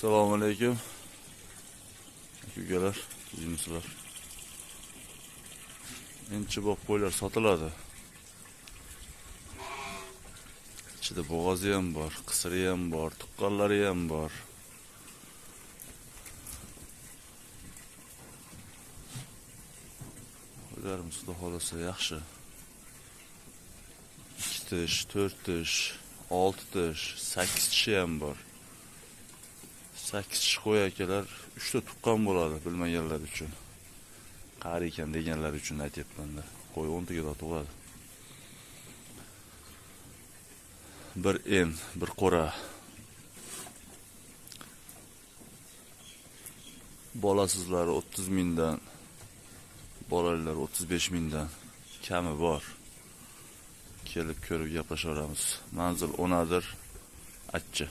Assalomu alaykum. Ukalar, sizlar. Enchi boq qo'ylar sotiladi. Ichida bo'g'ozi ham bor, qisiri ham bor, tuqqanlari ham bor. Qo'ylarimiz xudo xolasa yaxshi. 2 tish, 4 tish, 6 tish, 8 tishi ham bor. 8 tish qo'y akalar 3 ta tuqqan bo'ladi bilmaganlar uchun. Qari ekan deganlar uchun aytyapman-da. Qo'y 10 taga tug'adi. Bir en, bir qo'ra. Bolasizlari 30 mingdan, bolalar 35 mingdan kami bor. Kelib ko'rib gaplashaveramiz. Manzil Onadir, Achchi.